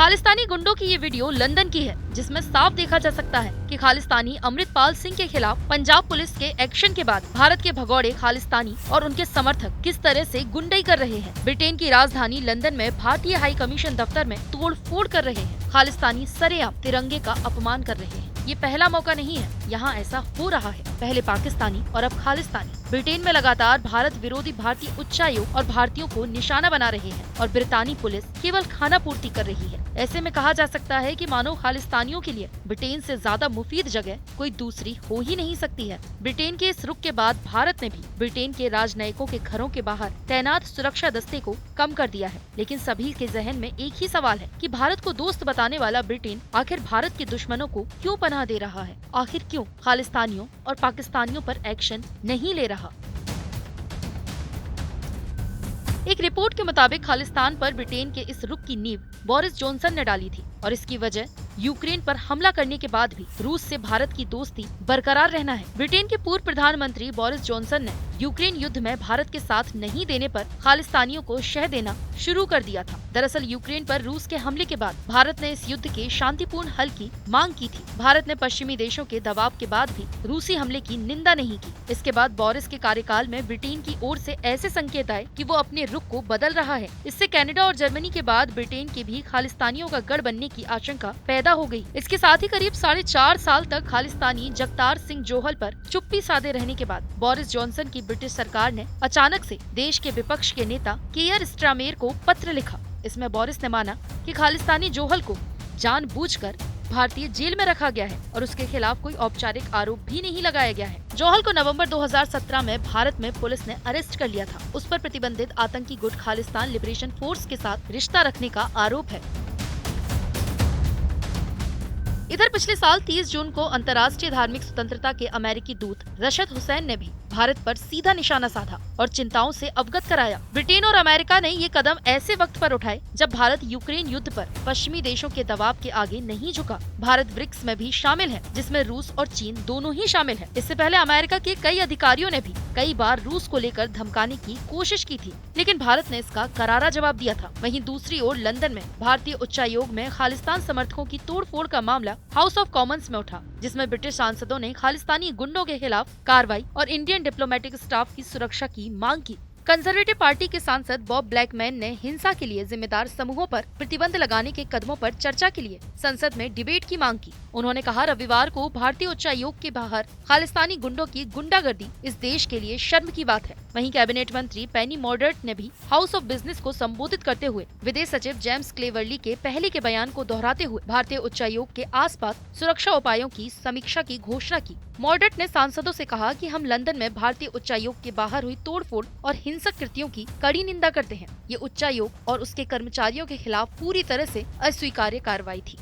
खालिस्तानी गुंडों की ये वीडियो लंदन की है, जिसमें साफ देखा जा सकता है कि खालिस्तानी अमृतपाल सिंह के खिलाफ पंजाब पुलिस के एक्शन के बाद भारत के भगौड़े खालिस्तानी और उनके समर्थक किस तरह से गुंडई कर रहे हैं। ब्रिटेन की राजधानी लंदन में भारतीय हाई कमीशन दफ्तर में तोड़ फोड़ कर रहे हैं। खालिस्तानी सरेआम तिरंगे का अपमान कर रहे हैं। ये पहला मौका नहीं है, यहाँ ऐसा हो रहा है। पहले पाकिस्तानी और अब खालिस्तानी। ब्रिटेन में लगातार भारत विरोधी भारतीय उच्चायोग और भारतीयों को निशाना बना रहे हैं और ब्रितानी पुलिस केवल खाना पूर्ति कर रही है। ऐसे में कहा जा सकता है कि मानो खालिस्तानियों के लिए ब्रिटेन से ज्यादा मुफीद जगह कोई दूसरी हो ही नहीं सकती है। ब्रिटेन के इस रुख के बाद भारत ने भी ब्रिटेन के राजनयिकों के घरों के बाहर तैनात सुरक्षा दस्ते को कम कर दिया है। लेकिन सभी के जहन में एक ही सवाल है कि भारत को दोस्त बताने वाला ब्रिटेन आखिर भारत के दुश्मनों को क्यों पनाह दे रहा है? आखिर क्यों खालिस्तानियों और पाकिस्तानियों पर एक्शन नहीं ले रहा? एक रिपोर्ट के मुताबिक खालिस्तान पर ब्रिटेन के इस रुख की नींव बोरिस जॉनसन ने डाली थी और इसकी वजह यूक्रेन पर हमला करने के बाद भी रूस से भारत की दोस्ती बरकरार रहना है। ब्रिटेन के पूर्व प्रधानमंत्री बोरिस जॉनसन ने यूक्रेन युद्ध में भारत के साथ नहीं देने पर खालिस्तानियों को शह देना शुरू कर दिया था। दरअसल यूक्रेन पर रूस के हमले के बाद भारत ने इस युद्ध के शांतिपूर्ण हल की मांग की थी। भारत ने पश्चिमी देशों के दबाव के बाद भी रूसी हमले की निंदा नहीं की। इसके बाद बोरिस के कार्यकाल में ब्रिटेन की ओर से ऐसे संकेत आए कि वो अपने रुख को बदल रहा है। इससे कनाडा और जर्मनी के बाद ब्रिटेन के भी खालिस्तानियों का गढ़ बनने की आशंका पैदा हो गई। इसके साथ ही करीब 4.5 साल तक खालिस्तानी जगतार सिंह जोहल पर चुप्पी साधे रहने के बाद बोरिस जॉनसन की ब्रिटिश सरकार ने अचानक से देश के विपक्ष के नेता केयर स्टारमेर को पत्र लिखा। इसमें बोरिस ने माना कि खालिस्तानी जोहल को जानबूझकर भारतीय जेल में रखा गया है और उसके खिलाफ कोई औपचारिक आरोप भी नहीं लगाया गया है। जोहल को नवंबर 2017 में भारत में पुलिस ने अरेस्ट कर लिया था। उस पर प्रतिबंधित आतंकी गुट खालिस्तान लिबरेशन फोर्स के साथ रिश्ता रखने का आरोप है। इधर पिछले साल 30 जून को अंतर्राष्ट्रीय धार्मिक स्वतंत्रता के अमेरिकी दूत रशद हुसैन ने भी भारत पर सीधा निशाना साधा और चिंताओं से अवगत कराया। ब्रिटेन और अमेरिका ने ये कदम ऐसे वक्त पर उठाए जब भारत यूक्रेन युद्ध पर पश्चिमी देशों के दबाव के आगे नहीं झुका। भारत ब्रिक्स में भी शामिल है, जिसमें रूस और चीन दोनों ही शामिल है। इससे पहले अमेरिका के कई अधिकारियों ने भी कई बार रूस को लेकर धमकाने की कोशिश की थी, लेकिन भारत ने इसका करारा जवाब दिया था। वहीं दूसरी ओर लंदन में भारतीय उच्चायोग में खालिस्तान समर्थकों की तोड़फोड़ का मामला हाउस ऑफ कॉमन्स में उठा, जिसमें ब्रिटिश सांसदों ने खालिस्तानी गुंडों के खिलाफ कार्रवाई और इंडियन डिप्लोमेटिक स्टाफ की सुरक्षा की मांग की। कंजर्वेटिव पार्टी के सांसद बॉब ब्लैकमैन ने हिंसा के लिए जिम्मेदार समूहों पर प्रतिबंध लगाने के कदमों पर चर्चा के लिए संसद में डिबेट की मांग की। उन्होंने कहा, रविवार को भारतीय उच्चायोग के बाहर खालिस्तानी गुंडों की गुंडागर्दी इस देश के लिए शर्म की बात है। वहीं कैबिनेट मंत्री पेनी मॉर्डर्ट ने भी हाउस ऑफ बिजनेस को संबोधित करते हुए विदेश सचिव जेम्स क्लेवर्ली के पहले के बयान को दोहराते हुए भारतीय उच्चायोग के आसपास सुरक्षा उपायों की समीक्षा की घोषणा की। मॉर्डर्ट ने सांसदों से कहा कि हम लंदन में भारतीय उच्चायोग के बाहर हुई तोड़फोड़ और हिंसक कृत्यों की कड़ी निंदा करते हैं। ये उच्चायोग और उसके कर्मचारियों के खिलाफ पूरी तरह से अस्वीकार्य कार्रवाई थी।